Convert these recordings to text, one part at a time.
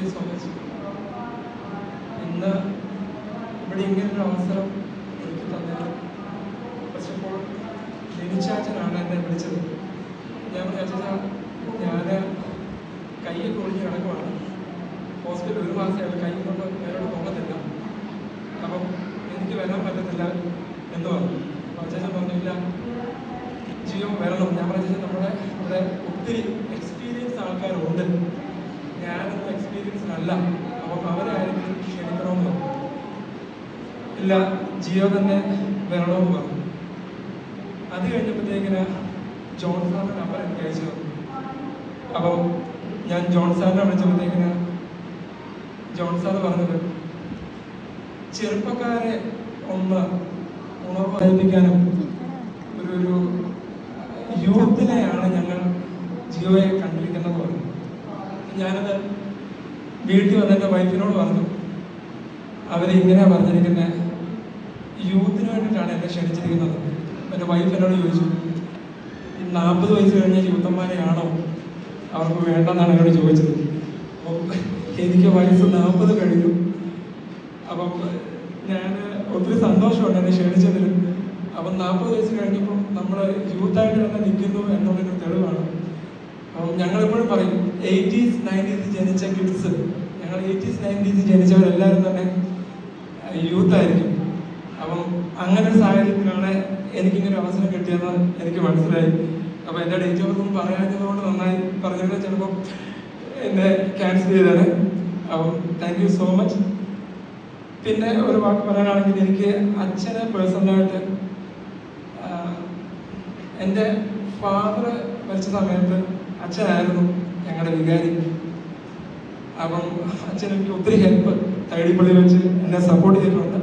You so much. ഇന്ന് ഇവിടെ ഇങ്ങനൊരു അവസരം എനിക്ക് തന്നത് ഫസ്റ്റ് ഓഫ് ഓൾ ലിനിച്ചാച്ചനാണ് എന്നെ വിളിച്ചത്. ഞാൻ വിചാരിച്ചാൽ ഞാൻ കൈയൊക്കെ ഒഴിഞ്ഞ് കിടക്കുവാണ്, ഹോസ്പിറ്റൽ 1 മാസമായിട്ട് കൈ കൊണ്ട് വേറോട് പോകത്തില്ല, അപ്പം എനിക്ക് വരാൻ പറ്റത്തില്ല എന്ന് പറഞ്ഞു. അപ്പോൾ അച്ഛൻ പറഞ്ഞില്ല ജിയോ വരണം. ഞാൻ പറഞ്ഞ നമ്മുടെ ഇവിടെ ഒത്തിരി എക്സ്പീരിയൻസ് ആൾക്കാരുണ്ട്, ഞാനൊന്നും എക്സ്പീരിയൻസ് അല്ല, അപ്പം അവരെ ആരെങ്കിലും ക്ഷണിക്കണമെന്ന് പറഞ്ഞു. ഇല്ല ജിയോ തന്നെ വരണമെന്ന് പറഞ്ഞു. അത് കഴിഞ്ഞപ്പോഴത്തേക്കിന് ജോൺ സാറിൻ്റെ നമ്പർ എനിക്ക് അയച്ചു തന്നു. അപ്പം ഞാൻ ജോൺ സാറിനെ വിളിച്ചപ്പോഴത്തേക്കിന് ജോൺ സാർ പറഞ്ഞത് ചെറുപ്പക്കാരെ ഒന്ന് ഉണർവ്വദിപ്പിക്കാനും ഒരു യൂത്തിനെയാണ് ഞങ്ങൾ ജിയോയെ കണ്ടിരിക്കുന്നത് പറഞ്ഞു. ഞാനത് വീട്ടിൽ വന്ന് എൻ്റെ വൈഫിനോട് പറഞ്ഞു. അവരെ ഇങ്ങനെയാണ് പറഞ്ഞിരിക്കുന്നത്, യൂത്തിന് വേണ്ടിയിട്ടാണ് എന്നെ ക്ഷണിച്ചിരിക്കുന്നത്. എൻ്റെ വൈഫ് എന്നോട് ചോദിച്ചു, ഈ 40 വയസ്സ് കഴിഞ്ഞ യൂത്തന്മാരെയാണോ അവർക്ക് വേണ്ടെന്നാണ് എന്നോട് ചോദിച്ചത്. അപ്പം എനിക്ക് വയസ്സ് 40 കഴിഞ്ഞു. അപ്പം ഞാൻ ഒത്തിരി സന്തോഷമുണ്ട് എന്നെ ക്ഷണിച്ചതിലും. അപ്പം 40 വയസ്സ് കഴിഞ്ഞപ്പം നമ്മൾ യൂത്തായിട്ട് തന്നെ നിൽക്കുന്നു എന്നുള്ളൊരു തെളിവാണ്. അപ്പം ഞങ്ങളെപ്പോഴും പറയും 80s 90s ജനിച്ച കിഡ്സ്, ഞങ്ങൾ 80s 90s ജനിച്ചവരെല്ലാവരും തന്നെ യൂത്തായിരിക്കും. അപ്പം അങ്ങനെ ഒരു സാഹചര്യത്തിലാണ് എനിക്കിങ്ങനെ അവസരം കിട്ടിയെന്ന് എനിക്ക് മനസ്സിലായി. അപ്പോൾ എൻ്റെ ഡേറ്റ് ഓഫ് ബർത്ത് പറയാഞ്ഞതുകൊണ്ട് നന്നായി പറഞ്ഞിരുന്നത് ചിലപ്പോൾ എന്നെ ക്യാൻസൽ ചെയ്താണ്. അപ്പം താങ്ക് യു സോ മച്ച്. പിന്നെ ഒരു വാക്ക് പറയാനാണെങ്കിൽ എനിക്ക് അച്ഛനെ പേഴ്സണലായിട്ട് എൻ്റെ ഫാദർ മരിച്ച സമയത്ത് അച്ഛനായിരുന്നു ഞങ്ങളുടെ വികാരി. അപ്പം അച്ഛൻ എനിക്ക് ഒത്തിരി ഹെൽപ്പ് തൈടിപ്പള്ളി വെച്ച് എന്നെ സപ്പോർട്ട് ചെയ്തിട്ടുണ്ട്.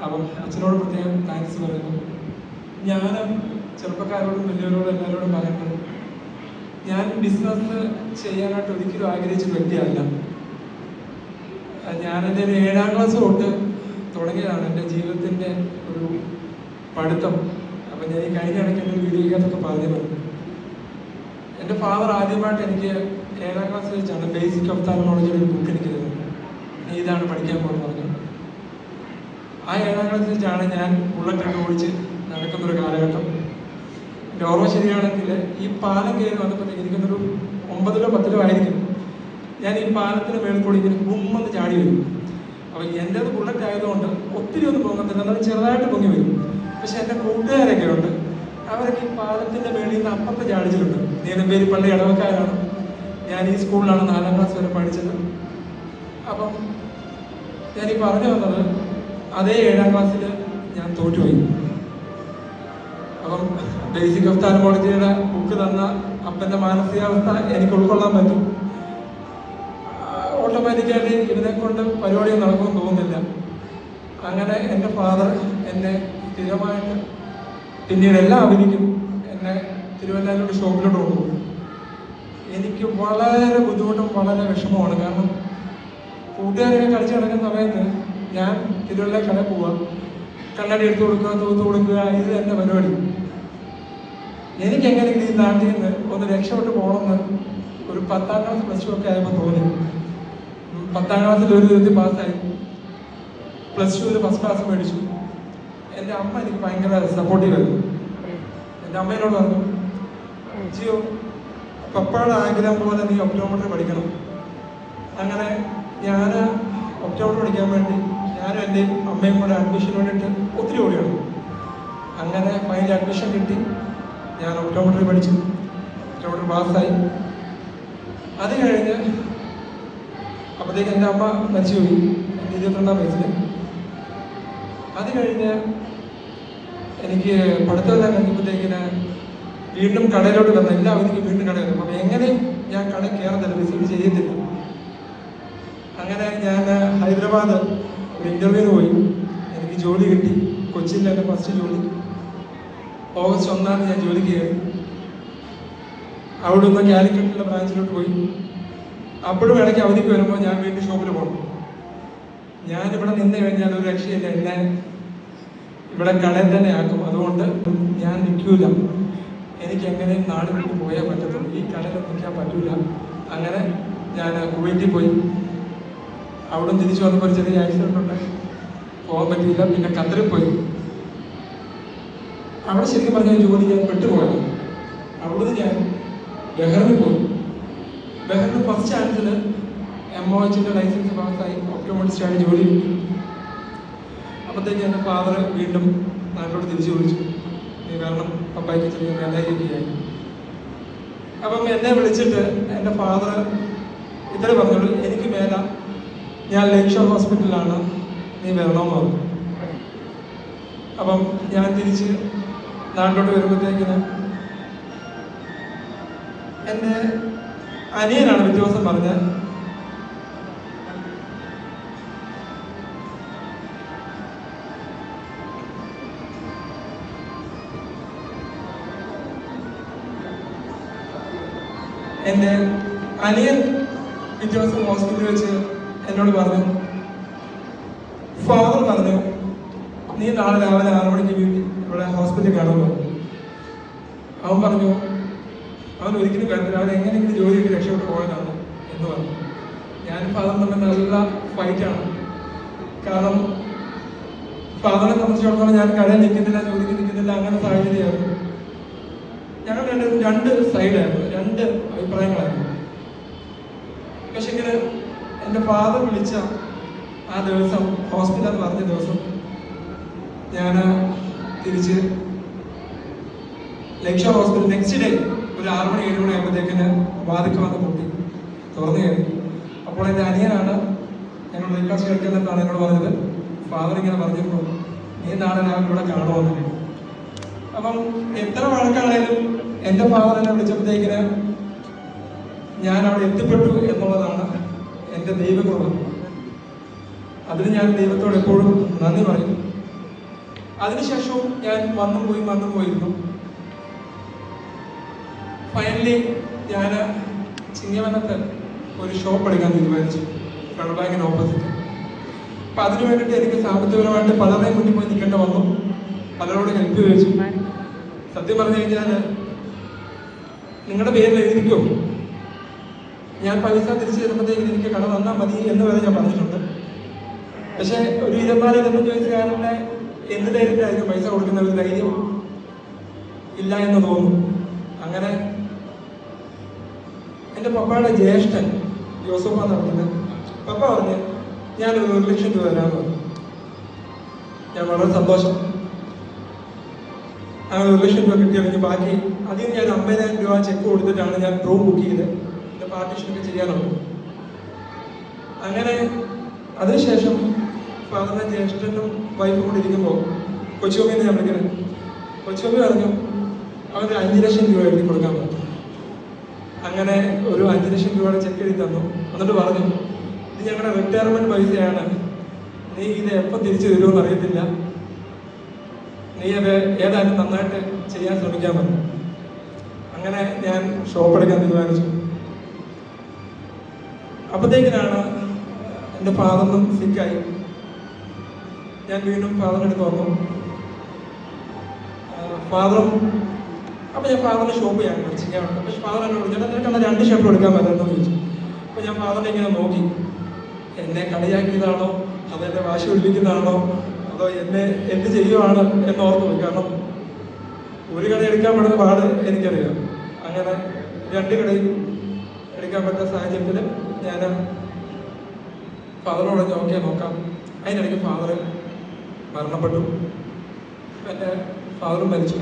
അപ്പം അച്ഛനോട് പ്രത്യേകം താങ്ക്സ് പറയുന്നു. ഞാൻ ചെറുപ്പക്കാരോടും വലിയവരോടും എല്ലാവരോടും പറയുന്നത്, ഞാൻ ബിസിനസ് ചെയ്യാനായിട്ട് ഒരിക്കലും ആഗ്രഹിച്ച വ്യക്തിയല്ല. ഞാനെൻ്റെ 7ാം ക്ലാസ് തൊട്ട് തുടങ്ങിയതാണ് എൻ്റെ ജീവിതത്തിൻ്റെ ഒരു പഠിത്തം. അപ്പം ഞാൻ ഈ കഴിഞ്ഞ ഇടയ്ക്ക് എൻ്റെ വീഡിയോക്കകത്തൊക്കെ പറഞ്ഞത്, എൻ്റെ ഫാദർ ആദ്യമായിട്ട് എനിക്ക് 7ാം ക്ലാസ് വെച്ചാണ് ബേസിക് ഒഫ്താൽമോളജിയുടെ ഒരു ബുക്ക് എനിക്ക് തരുന്നത്. ഇതാണ് പഠിക്കാൻ പോകുന്നത് പറഞ്ഞത്. ആ 7ാം ക്ലാസ് വെച്ചാണ് ഞാൻ ബുള്ളറ്റൊക്കെ ഓടിച്ച് നടക്കുന്നൊരു കാലഘട്ടം. എൻ്റെ ഓർമ്മ ശരിയാണെങ്കിൽ ഈ പാലം കയറി വന്നപ്പോഴത്തേക്ക് എനിക്കൊന്നൊരു 9ലോ 10ലോ ആയിരിക്കും. ഞാൻ ഈ പാലത്തിന് മേളിൽ കൂടി ഇങ്ങനെ ബുമ്മെന്ന് ചാടി വരും. അപ്പോൾ എൻ്റേത് ബുള്ളറ്റ് ആയതുകൊണ്ട് ഒത്തിരി ഒന്നും പൊങ്ങത്തില്ല, എന്നാൽ ചെറുതായിട്ട് പൊങ്ങി വരും. പക്ഷെ എൻ്റെ കൂട്ടുകാരൊക്കെ ഉണ്ട്, അവരൊക്കെ ഈ പാലത്തിൻ്റെ മേളിൽ നിന്ന് അപ്പുറത്ത് ചാടിച്ചിട്ടുണ്ട്. നീലമ്പേരി പള്ളി ഇടവക്കാരാണ്. ഞാൻ ഈ സ്കൂളിലാണ് 4ാം ക്ലാസ് വരെ പഠിച്ചത്. അപ്പം ഞാനീ പറഞ്ഞു വന്നത്, അതേ 7ാം ക്ലാസ്സിൽ ഞാൻ തോറ്റുപോയി. അപ്പം ബേസിക് ഒഫ്താൽമോളജിയുടെ ബുക്ക് തന്ന അപ്പൻ്റെ മാനസികാവസ്ഥ എനിക്ക് ഉൾക്കൊള്ളാൻ പറ്റും. ഓട്ടോമാറ്റിക്കായിട്ട് ഇതിനെ കൊണ്ട് പരിപാടിയും നടക്കുമെന്ന് തോന്നുന്നില്ല. അങ്ങനെ എൻ്റെ ഫാദർ എന്നെ സ്ഥിരമായിട്ട് പിന്നീട് എല്ലാ അവധിക്കും എന്നെ തിരുവല്ലയിലോട്ട് ഷോപ്പിലോട്ട് കൊണ്ടുപോകും. എനിക്ക് വളരെ ബുദ്ധിമുട്ടും വളരെ വിഷമമാണ്. കാരണം കൂട്ടുകാരൊക്കെ കളിച്ച് നടക്കുന്ന സമയത്ത് ഞാൻ തിരുവല്ല കടയിൽ പോവുക, കണ്ണാടി എടുത്ത് കൊടുക്കുക, തൂത്ത് കൊടുക്കുക, ഇത് എൻ്റെ പരിപാടി. എനിക്കെങ്ങനെയെങ്കിലും ഈ നാട്ടിൽ നിന്ന് ഒന്ന് രക്ഷപ്പെട്ട് പോകണമെന്ന് ഒരു 10ാം ക്ലാസ് +2 ഒക്കെ ആയപ്പോൾ തോന്നി. 10ാം ക്ലാസ്സിൽ ഒരു വിധത്തിൽ പാസ്സായി, +2 ഫസ്റ്റ് ക്ലാസ് മേടിച്ചു. എൻ്റെ അമ്മ എനിക്ക് ഭയങ്കര സപ്പോർട്ടീവായിരുന്നു. എൻ്റെ അമ്മേനോട് പറഞ്ഞു, ജിയോ പപ്പയുടെ ആഗ്രഹം പോലെ നീ ഒപ്റ്റോമെട്രി പഠിക്കണം. അങ്ങനെ ഞാൻ ഒപ്റ്റോമെട്രി പഠിക്കാൻ വേണ്ടി ഞാനും എൻ്റെ അമ്മയും കൂടെ അഡ്മിഷന് വേണ്ടിയിട്ട് ഒത്തിരി ഓടിയാണ്. അങ്ങനെ ഫൈനൽ അഡ്മിഷൻ കിട്ടി. ഞാൻ ഒപ്റ്റോമെട്രി പഠിച്ചു, ഒപ്റ്റോമെട്രി പാസ്സായി. അത് കഴിഞ്ഞ് അപ്പോഴത്തേക്ക് എൻ്റെ അമ്മ മരിച്ചുപോയി, എൻ്റെ 22ാം വയസ്സിൽ. അത് കഴിഞ്ഞ് എനിക്ക് പഠിത്തമെല്ലാം കഴിഞ്ഞപ്പോഴത്തേക്കിന് വീണ്ടും കടയിലോട്ട് വരണം. എല്ലാ അവധിക്കും വീണ്ടും കടയിൽ വരണം. അപ്പം എങ്ങനെയും ഞാൻ കടയിൽ കയറത്തില്ല, റിസീവ് ചെയ്യത്തില്ല. അങ്ങനെ ഞാൻ ഹൈദരാബാദ് ഒരു ഇൻ്റർവ്യൂവിന് പോയി. എനിക്ക് ജോലി കിട്ടി, കൊച്ചിയിൽ എൻ്റെ ഫസ്റ്റ് ജോലി. ഓഗസ്റ്റ് 1 ഞാൻ ജോലിക്ക് കയറി. അവിടെ നിന്ന് കാലിക്കറ്റിലെ ബ്രാഞ്ചിലോട്ട് പോയി. അപ്പോഴും ഇടയ്ക്ക് അവധിക്ക് വരുമ്പോൾ ഞാൻ വീണ്ടും ഷോപ്പിൽ പോകണം. ഞാനിവിടെ നിന്ന് കഴിഞ്ഞാൽ ഒരു രക്ഷയില്ല, എന്നെ ഇവിടെ കടയിൽ തന്നെ ആക്കും. അതുകൊണ്ട് ഞാൻ നിൽക്കൂല, എനിക്ക് എങ്ങനെയും നാട് വിട്ട് പോയാൽ പറ്റത്തുള്ളൂ, ഈ കടയിൽ നിൽക്കാൻ പറ്റൂല. അങ്ങനെ ഞാൻ കുവൈറ്റിൽ പോയി. അവിടെ തിരിച്ചു വന്നപ്പോൾ ഒരു ചെറിയ ആക്സിഡന്റ് ഉണ്ടായി, പോകാൻ പറ്റിയില്ല. പിന്നെ ഖത്തറിൽ പോയി. അവിടെ ശരിക്കും പറഞ്ഞ ജോലി ഞാൻ പെട്ടുപോയത്. അവിടുന്ന് ഞാൻ ബഹ്റിനിൽ പോയി. ബഹ്റിൻ ഫസ്റ്റ് ചാൻസിൽ MOHന്റെ ലൈസൻസ് പാസ്സായി ഒപ്റ്റോമെട്രിസ്റ്റായി ജോലി കിട്ടി. അപ്പോഴത്തേക്ക് എൻ്റെ ഫാദർ വീണ്ടും നാട്ടിലോട്ട് തിരിച്ചു വിളിച്ചു, നീ കാരണം പപ്പായ്ക്ക് ചെറിയ വേദനയൊക്കെയായി. അപ്പം എന്നെ വിളിച്ചിട്ട് എൻ്റെ ഫാദർ ഇത്ര പറഞ്ഞോളൂ, എനിക്ക് മേല, ഞാൻ ലേക്ഷോർ ഹോസ്പിറ്റലിലാണ്, നീ വരണമെന്ന് പറഞ്ഞു. അപ്പം ഞാൻ തിരിച്ച് നാട്ടിലോട്ട് വരുമ്പോഴത്തേക്കിന് എൻ്റെ അനിയനാണ് പിറ്റേ ദിവസം പറഞ്ഞത്, എൻ്റെ അനിയൻ പിറ്റേ ദിവസം ഹോസ്പിറ്റലിൽ വെച്ച് എന്നോട് പറഞ്ഞു, ഫാദർ പറഞ്ഞു നീ നാളെ രാവിലെ 6 മണിക്ക് വീട്ടിൽ ഇവിടെ ഹോസ്പിറ്റലിൽ കാണുമോ. അവൻ പറഞ്ഞു അവൻ ഒരിക്കലും കരുതില്ല, അവൻ എങ്ങനെയെങ്കിലും ജോലി കിട്ടി രക്ഷപ്പെട്ട് പോയതാണ് എന്ന് പറഞ്ഞു. ഞാനും ഫാദറും തമ്മിൽ നല്ല ഫൈറ്റാണ്. കാരണം ഫാദറിനെ സംബന്ധിച്ചിടത്തോളം ഞാൻ കടയിൽ നിൽക്കുന്നില്ല, ജോലിക്ക് നിൽക്കുന്നില്ല, അങ്ങനെ സാഹചര്യമായിരുന്നു. ഞങ്ങൾ രണ്ട് സൈഡായിരുന്നു, രണ്ട് അഭിപ്രായങ്ങളായിരുന്നു. പക്ഷെ ഇങ്ങനെ എൻ്റെ ഫാദർ വിളിച്ച ആ ദിവസം, ഹോസ്പിറ്റലിൽ പറഞ്ഞ ദിവസം, ഞാൻ തിരിച്ച് ലക്ഷ ഹോസ്പിറ്റൽ നെക്സ്റ്റ് ഡേ ഒരു 6 മണി 7 മണി ആകുമ്പോഴത്തേക്കിന് വാതിക്ക് വന്ന് പൊട്ടി തുറന്നു കയറി. അപ്പോൾ എൻ്റെ അനിയനാണ് ഞങ്ങൾ ബ്രേക്ക്ഫാസ്റ്റ് കഴിക്കുന്നതാണ് എന്നോട് പറഞ്ഞത്, ഫാദർ ഇങ്ങനെ പറഞ്ഞിരുന്നു, നീ നാളെ രാവിലെ ഇവിടെ കാണുമെന്ന്. അപ്പം എത്ര വഴക്കാണേലും എൻ്റെ ഫാദർ എന്നെ വിളിച്ചപ്പോഴത്തേക്കിന് ഞാൻ അവിടെ എത്തിപ്പെട്ടു എന്നുള്ളതാണ് എൻ്റെ ദൈവകൃപ. അതിന് ഞാൻ ദൈവത്തോട് എപ്പോഴും നന്ദി പറയും. അതിനുശേഷവും ഞാൻ വന്നും പോയിരുന്നു. ഫൈനലി ഞാൻ ചിങ്ങവനത്ത് ഒരു ഷോപ്പ് എടുക്കാൻ തീരുമാനിച്ചു, ഫെഡറൽ ബാങ്കിന് ഓപ്പോസിറ്റ്. അപ്പം അതിനു വേണ്ടിയിട്ട് എനിക്ക് സാമ്പത്തികപരമായിട്ട് പലരുടെയും മുന്നിൽ പോയി നിൽക്കേണ്ട വന്നു, പലരോട് ഹെൽപ്പ് ചോദിച്ചു. സത്യം പറഞ്ഞു കഴിഞ്ഞാൽ നിങ്ങളുടെ പേരിൽ എഴുതിക്കോ, ഞാൻ പൈസ തിരിച്ചു തരുമ്പോഴത്തേക്ക് എനിക്ക് കട തന്നാൽ മതി എന്ന് വരെ ഞാൻ പറഞ്ഞിട്ടുണ്ട്. പക്ഷെ ഒരു 24-25 വയസ്സുകാരനെ എന്ത് ധൈര്യത്തിലായിരിക്കും പൈസ കൊടുക്കുന്ന ഒരു ധൈര്യം ഇല്ല എന്ന് തോന്നുന്നു. അങ്ങനെ എൻ്റെ പപ്പയുടെ ജ്യേഷ്ഠൻ ജോസഫ് നടക്കുന്നത്, പപ്പ പറഞ്ഞ് ഞാനൊരു 1 ലക്ഷം രൂപ തരാമെന്ന് പറഞ്ഞു. ഞാൻ വളരെ സന്തോഷം. അങ്ങനെ 1 ലക്ഷം രൂപ കിട്ടിയാണെങ്കിൽ ബാക്കി അതിന് ഞാൻ 50,000 രൂപ ചെക്ക് കൊടുത്തിട്ടാണ് ഞാൻ റൂം ബുക്ക് ചെയ്ത് എൻ്റെ പാർട്ടീഷനൊക്കെ ചെയ്യാനുള്ളത്. അങ്ങനെ അതിനുശേഷം ഫാദറിൻ്റെ ജ്യേഷ്ഠനും വൈഫും കൂടി ഇരിക്കുമ്പോൾ കൊച്ചുമ്മീന്ന് ഞാൻ വിളിക്കുന്നത്, കൊച്ചുമ്മി പറഞ്ഞു അവന് 5 ലക്ഷം രൂപ എഴുതി കൊടുക്കാൻ പറ്റും. അങ്ങനെ ഒരു 5 ലക്ഷം രൂപയുടെ ചെക്ക് എഴുതി തന്നു. എന്നിട്ട് പറഞ്ഞു, ഇത് ഞങ്ങളുടെ റിട്ടയർമെന്റ് പൈസയാണ്, നീ ഇത് എപ്പോൾ തിരിച്ചു തരുമെന്ന് അറിയത്തില്ല, നീ അത് ഏതായാലും നന്നായിട്ട് ചെയ്യാൻ ശ്രമിക്കാൻ പറഞ്ഞു. അങ്ങനെ ഞാൻ ഷോപ്പ് എടുക്കാൻ തീരുമാനിച്ചു. അപ്പോഴത്തേക്കിനാണ് എൻ്റെ ഫാദറിനും സിക്കായി. ഞാൻ വീണ്ടും ഫാദറിൻ്റെ അടുത്ത് വന്നു. ഫാദറും അപ്പം ഞാൻ ഫാദറിൻ്റെ ഷോപ്പ് ചെയ്യാൻ ചെയ്യാറുണ്ട്. പക്ഷെ ഫാദർ എന്നോട് വിളിച്ചിട്ട് നിനക്ക് 2 ഷർട്ടും എടുക്കാൻ പറ്റുമെന്ന് ചോദിച്ചു. അപ്പോൾ ഞാൻ ഫാദറിനെ ഇങ്ങനെ നോക്കി, എന്നെ കളിയാക്കിയതാണോ അതെൻ്റെ വാശി ഒഴിപ്പിക്കുന്നതാണോ അതോ എന്നെ എന്ത് ചെയ്യുവാണ് എന്നോർത്ത് പോയി. കാരണം ഒരു കട എടുക്കാൻ പറ്റുന്ന പാട് എനിക്കറിയാം. അങ്ങനെ 2 കടയും എടുക്കാൻ പറ്റുന്ന സാഹചര്യത്തിൽ ഞാൻ ഫാദറിനോട് പറഞ്ഞു, ഓക്കെ നോക്കാം. അതിനിടയ്ക്ക് ഫാദർ മരണപ്പെട്ടു. എൻ്റെ ഫാദറും മരിച്ചു.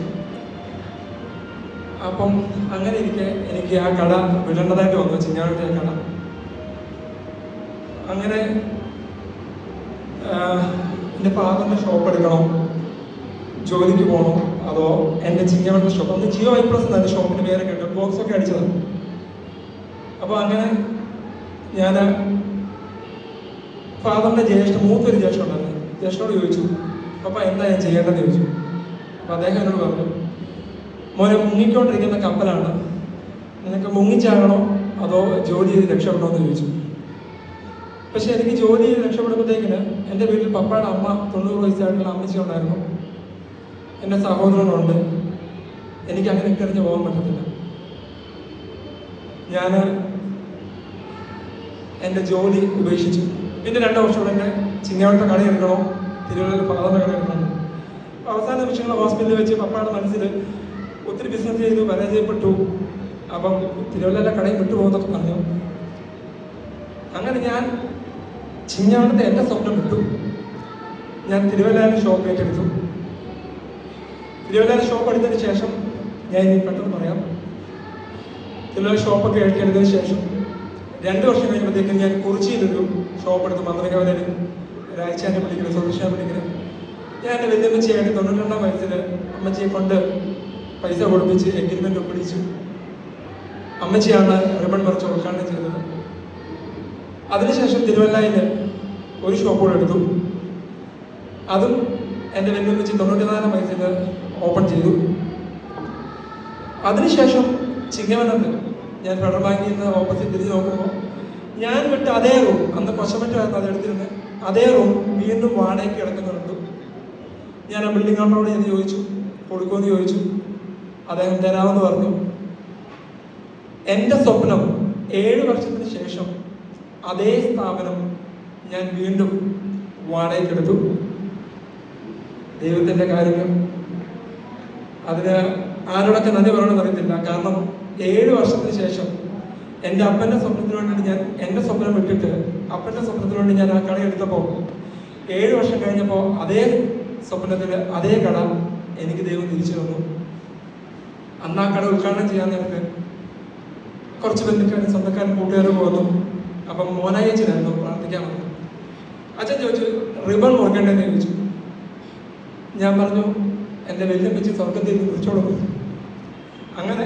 അപ്പം അങ്ങനെ ഇരിക്കെ എനിക്ക് ആ കട വിടേണ്ടതായിട്ട് വന്നു, ചിങ്ങാവനത്തെ കട. അങ്ങനെ എൻ്റെ ഫാദറിൻ്റെ ഷോപ്പ് എടുക്കണോ, ജോലിക്ക് പോകണോ, അതോ എൻ്റെ ചിങ്ങവനത്തെ ഷോപ്പ്, അന്ന് ജിയോ ഐപ്ലസ് എന്നാണ് ഷോപ്പിൻ്റെ പേരൊക്കെ ഉണ്ട്, ബോക്സൊക്കെ അടിച്ചതാണ്. അപ്പോൾ അങ്ങനെ ഞാൻ ഫാദറിൻ്റെ മൂത്തൊരു ജ്യേഷ്ഠൻ ഉണ്ടായിരുന്നു, ജ്യേഷ്ഠനോട് ചോദിച്ചു, അപ്പോൾ എന്താ ഞാൻ ചെയ്യേണ്ടതെന്ന് ചോദിച്ചു. അപ്പോൾ അദ്ദേഹം എന്നോട് പറഞ്ഞു, മോനെ മുങ്ങിക്കൊണ്ടിരിക്കുന്ന കപ്പലാണ്, നിനക്ക് മുങ്ങിച്ചാകണോ അതോ ജോലി ചെയ്ത് രക്ഷപ്പെടണോ എന്ന് ചോദിച്ചു. പക്ഷെ എനിക്ക് ജോലി ചെയ്ത് രക്ഷപ്പെടുമ്പോഴത്തേക്കിന് എൻ്റെ വീട്ടിൽ പപ്പയുടെ അമ്മ 90 വയസ്സായിട്ടുള്ള അമ്മച്ചി ഉണ്ടായിരുന്നു, എൻ്റെ സഹോദരനുണ്ട്. എനിക്ക് അങ്ങനെ ഇട്ടെറിഞ്ഞ് പോകാൻ പറ്റത്തില്ല. ഞാൻ എൻ്റെ ജോലി ഉപേക്ഷിച്ചു. പിന്നെ 2 വർഷത്തോടെ എൻ്റെ ചിങ്ങവട്ട കട എടുക്കണോ, തിരുവല്ലയിൽ ഫാദറിൻ്റെ കട എടുക്കണം. അവസാന നിമിഷങ്ങൾ ഹോസ്പിറ്റലിൽ വെച്ച് പപ്പയുടെ മനസ്സിൽ ഒത്തിരി ബിസിനസ് ചെയ്തു, പരാജയപ്പെട്ടു. അപ്പം തിരുവല്ലയിലെ കടയിൽ വിട്ടുപോകുന്നൊക്കെ പറഞ്ഞു. അങ്ങനെ ഞാൻ ചിങ്ങവട്ടത്തെ എൻ്റെ സ്വപ്നം വിട്ടു. ഞാൻ തിരുവല്ലയിലെ ഷോപ്പ് ഏറ്റെടുത്തു. തിരുവല്ലയിലെ ഷോപ്പ് എടുത്തതിന് ശേഷം ഞാൻ ഇനി പെട്ടെന്ന് പറയാം. തിരുവല്ല ഷോപ്പൊക്കെ ഏറ്റെടുത്തതിന് ശേഷം 2 വർഷം കഴിയുമ്പോഴത്തേക്കും ഞാൻ കുറിച്ചിയിലൊരു ഷോപ്പ് എടുത്ത് മന്ത്രികവലയിൽ ഒരാഴ്ച പിടിക്കുന്നത്, സ്വദേശാ പിടിക്കുന്നത്. ഞാൻ എൻ്റെ വലിയമ്മച്ചിയായിട്ട് 92-ാം വയസ്സിൽ അമ്മച്ചിയെ കൊണ്ട് പൈസ കൊടുപ്പിച്ച് എഗ്രിമെൻ്റ് ഒപ്പിടിച്ചു. അമ്മച്ചിയാണ് റിബൺ മുറിച്ച് ഉദ്ഘാടനം ചെയ്തത്. അതിനുശേഷം തിരുവല്ലയിൽ ഒരു ഷോപ്പ് കൂടെ എടുത്തു. അതും എൻ്റെ വലിയമ്മച്ചി 94-ാം വയസ്സിൽ ഓപ്പൺ ചെയ്തു. അതിനുശേഷം ചിങ്ങവനത്ത് ഞാൻ ഫെഡറൽ ബാങ്കിൽ നിന്ന് ഓപ്പോസിറ്റ് തിരിഞ്ഞ് നോക്കുമ്പോൾ ഞാൻ വിട്ട് അതേ റൂം, അന്ന് കൊച്ചമറ്റായിരുന്നു അത് എടുത്തിരുന്നത്, അതേ റൂം വീണ്ടും വാടകയ്ക്ക് കിടക്കുന്നുണ്ട്. ഞാൻ ആ ബിൽഡിംഗ് ഓണറോട് ഞാൻ ചോദിച്ചു, കൊടുക്കുമെന്ന് ചോദിച്ചു. അദ്ദേഹം തരാമെന്ന് പറഞ്ഞു. എൻ്റെ സ്വപ്നം 7 വർഷത്തിന് ശേഷം അതേ സ്ഥാപനം ഞാൻ വീണ്ടും വാടകയ്ക്കെടുത്തു. ദൈവത്തിൻ്റെ കാര്യങ്ങൾ അതിന് ആരോടൊക്കെ നന്ദി പറയണമെന്ന് അറിയത്തില്ല. കാരണം 7 വർഷത്തിന് ശേഷം എൻ്റെ അപ്പൻ്റെ സ്വപ്നത്തിന് വേണ്ടിയിട്ട് ഞാൻ എൻ്റെ സ്വപ്നം വിട്ടിട്ട് അപ്പൻ്റെ സ്വപ്നത്തിന് വേണ്ടി ഞാൻ ആ കട എടുത്തപ്പോൾ 7 വർഷം കഴിഞ്ഞപ്പോൾ അതേ സ്വപ്നത്തിൽ അതേ കട എനിക്ക് ദൈവം തിരിച്ചു തന്നു. അന്ന് ആ കട ഉദ്ഘാടനം ചെയ്യാൻ നേരത്തെ കുറച്ച് ബന്ധുക്കാരും സ്വന്തക്കാരും കൂട്ടുകാരും വന്നു. അപ്പം മോനായച്ചനായിരുന്നു പ്രാർത്ഥിക്കാൻ വന്നത്. അച്ഛൻ ചോദിച്ചു, റിബൺ മുറിക്കേണ്ടതെന്ന് ചോദിച്ചു. ഞാൻ പറഞ്ഞു, എൻ്റെ വെല്ലം സ്വർഗത്തിൽ മുറിച്ചോടുന്നു. അങ്ങനെ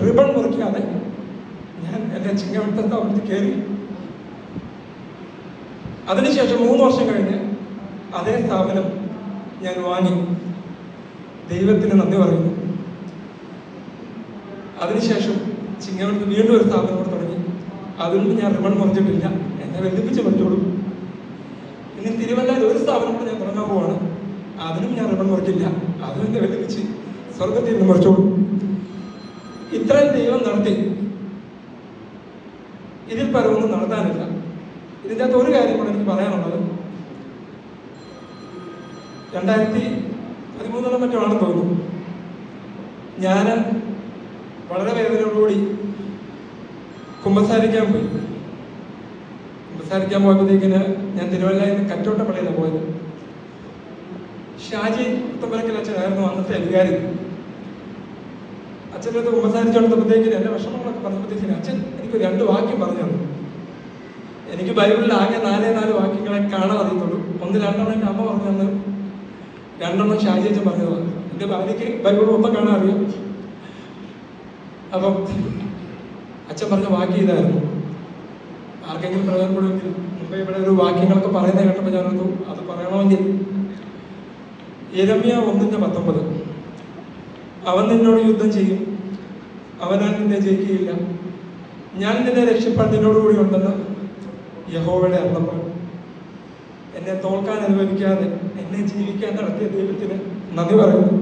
റിബൺ മുറിക്കാതെ ഞാൻ എൻ്റെ ചിങ്ങവട്ട സ്ഥാപനത്തിൽ കയറി. അതിനുശേഷം 3 വർഷം കഴിഞ്ഞ് അതേ സ്ഥാപനം ഞാൻ വാങ്ങി. ദൈവത്തിന് നന്ദി പറയുന്നു. അതിനുശേഷം ചിങ്ങവട്ടത്ത് വീണ്ടും ഒരു സ്ഥാപനം കൂടെ തുടങ്ങി. അതിലും ഞാൻ റിബൺ മുറിച്ചിട്ടില്ല, എന്നെ വെല്ലുപ്പിച്ച് പറ്റുള്ളൂ. ഇനി തിരുവല്ലയിൽ ഒരു സ്ഥാപനം കൂടെ ഞാൻ തുടങ്ങാൻ പോവാണ്. അതിനും ഞാൻ റിബൺ മുറിക്കില്ല, അതും എന്നെ വെല്ലുപ്പിച്ച് സ്വർഗത്തിൽ നിന്ന് മുറിച്ചോളൂ. ഇത്രയും ദൈവം നടത്തി. ഇതിൽ പരമൊന്നും നടത്താനില്ല. ഇതിൻ്റെ അകത്ത് ഒരു കാര്യം കൂടെ എനിക്ക് പറയാനുള്ളത്, 2013 മറ്റോ ആണെന്ന് തോന്നുന്നു, ഞാൻ വളരെ വേദനയോടുകൂടി കുമ്പസാരിക്കാൻ പോയി. കുമ്പസാരിക്കാൻ പോയപ്പോഴത്തേക്കിന് ഞാൻ തിരുവല്ലയിൽ നിന്ന് കറ്റോട്ടപ്പള്ളിയിലാണ് പോയത്. ഷാജി പുത്തമ്പലക്കൽ അച്ഛനായിരുന്നു അന്നത്തെ അധികാരി. അച്ഛൻ്റെ അടുത്ത് കുമ്പസാരിച്ചുകൊണ്ടപ്പോഴത്തേക്കിന് എൻ്റെ വിഷമങ്ങളൊക്കെ പറഞ്ഞപ്പോഴത്തേക്കിന് അച്ഛൻ എനിക്ക് 2 വാക്യം പറഞ്ഞു തന്നു. എനിക്ക് ബൈബിളിൽ ആകെ 4 വാക്യങ്ങളെ കാണാൻ അറിയത്തുള്ളൂ. 1-2 എൻ്റെ അമ്മ പറഞ്ഞു തന്നു, 2 ഷാജി അച്ഛൻ പറഞ്ഞതാണ്. എൻ്റെ ഭാര്യയ്ക്ക് ബൈബിൾ മൊത്തം കാണാൻ അറിയാം. അപ്പം അച്ഛൻ പറഞ്ഞ വാക്യം ഇതായിരുന്നു. ആർക്കെങ്കിലും പ്രയോജനപ്പെടുമെങ്കിൽ മുമ്പേ ഇവിടെ ഒരു വാക്യങ്ങളൊക്കെ പറയുന്നത് കേട്ടപ്പോൾ ഞാനോർത്തു അത് പറയണമെങ്കിൽ. യെരമ്യാ 1:19, അവൻ നിന്നോട് യുദ്ധം ചെയ്യും, അവനാൽ നിന്നെ ജയിക്കുകയില്ല. ഞാൻ നിന്നെ രക്ഷിപ്പാൻ നിന്നോടുകൂടി ഉണ്ടെന്ന് യഹോവയുടെ അരുളപ്പാട്. എന്നെ തോൽക്കാൻ അനുവദിക്കാതെ എന്നെ ജീവിക്കാൻ നടത്തിയ ദൈവത്തിന് നന്ദി പറയുന്നു.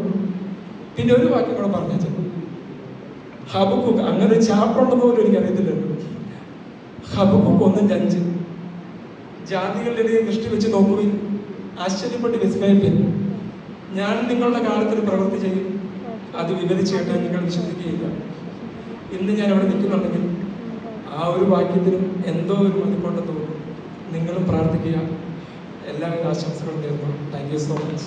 പിന്നെ ഒരു വാക്യം കൂടെ പറഞ്ഞു, ഹബക്കൂക്ക്, അങ്ങനെ ഒരു ചാപ്റ്റർ ഉണ്ടെന്ന് പോലും എനിക്കറിയത്തില്ലല്ലോ. ഹബക്കൂക്ക് 1:5, ജാതികളുടെ ഇടയിൽ ദൃഷ്ടി വെച്ച് നോക്കുവിൻ, ആശ്ചര്യപ്പെട്ട് വിസ്മയിപ്പിൻ. ഞാൻ നിങ്ങളുടെ കാലത്തിൽ പ്രവൃത്തി ചെയ്യും, അത് വിവരിച്ച് കേട്ടാൽ നിങ്ങൾ വിശ്വസിക്കുകയില്ല. ഇന്ന് ഞാൻ അവിടെ നിൽക്കുന്നുണ്ടെങ്കിൽ ആ ഒരു വാക്യത്തിനും എന്തോ ഒരു മതിപ്പുണ്ടെന്ന് തോന്നുന്നു. നിങ്ങളും പ്രാർത്ഥിക്കുക. എല്ലാവിധ ആശംസകളും നേരുന്നു. Thank you so much.